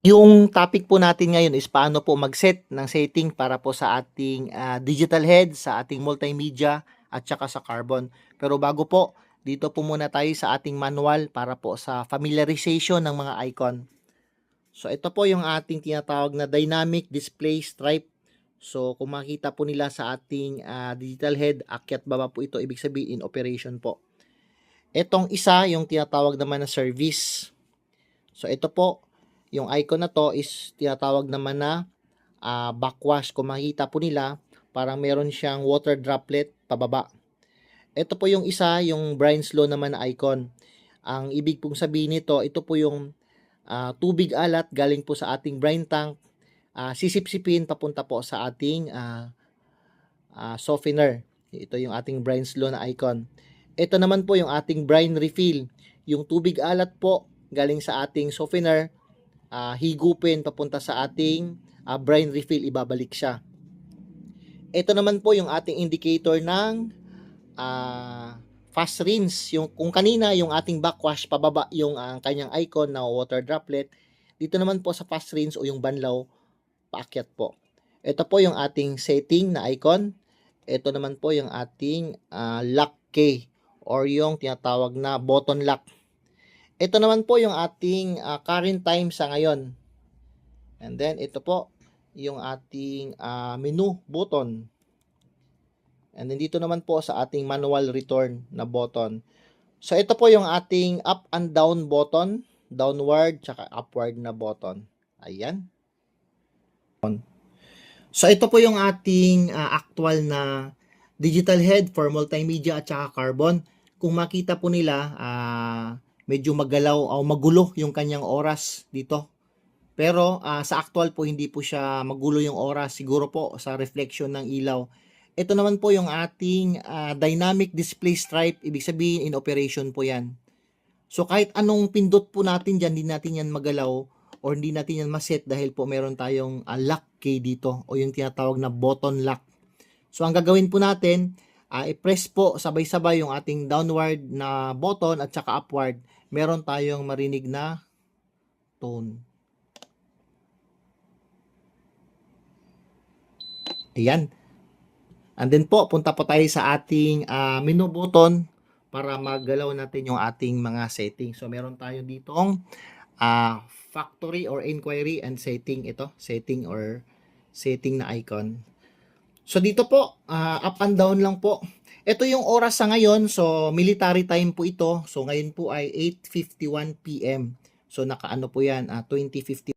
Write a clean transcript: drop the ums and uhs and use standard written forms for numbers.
Yung topic po natin ngayon is paano po mag-set ng setting para po sa ating digital head, sa ating multimedia at saka sa carbon. Pero bago po, dito po muna tayo sa ating manual para po sa familiarization ng mga icon. So ito po yung ating tinatawag na dynamic display stripe. So kung makita po nila sa ating digital head, akyat baba po ito, ibig sabihin in operation po. Etong isa, yung tinatawag naman na service. So ito po, yung icon na to is tinatawag naman na backwash. Kung makita po nila, parang meron siyang water droplet pababa. Ito po yung isa, yung brine slow naman na icon. Ang ibig pong sabihin nito, ito po yung tubig alat galing po sa ating brine tank, sisipsipin papunta po sa ating softener. Ito yung ating brine slow na icon. Ito naman po yung ating brine refill. Yung tubig alat po galing sa ating softener, higupin papunta sa ating brine refill, ibabalik siya. Ito naman po yung ating indicator ng fast rinse. Yung, kung kanina yung ating backwash, pababa yung kanyang icon na water droplet, dito naman po sa fast rinse o yung banlaw, paakyat po. Ito po yung ating setting na icon. Ito naman po yung ating lock key or yung tinatawag na button lock. Ito naman po yung ating current time sa ngayon. And then ito po yung ating menu button. And then dito naman po sa ating manual return na button. So ito po yung ating up and down button, downward tsaka upward na button. Ayan. So ito po yung ating actual na digital head for multimedia at saka carbon. Kung makita po nila, medyo magalaw o magulo yung kanyang oras dito. Pero sa actual po hindi po siya magulo yung oras, siguro po sa reflection ng ilaw. Ito naman po yung ating dynamic display stripe, ibig sabihin in operation po yan. So kahit anong pindot po natin dyan, hindi natin yan magalaw or hindi natin yan maset dahil po meron tayong lock key dito o yung tinatawag na button lock. So ang gagawin po natin, i-press po sabay-sabay yung ating downward na button at saka upward. Meron tayong marinig na tone. Ayan. And then po, punta po tayo sa ating menu button para maggalaw natin yung ating mga settings. So meron tayo ditong factory or inquiry and setting. Ito, setting or setting na icon. So dito po, up and down lang po. Ito yung oras sa ngayon. So military time po ito. So ngayon po ay 8:51 PM. So nakaano po yan, 20:50.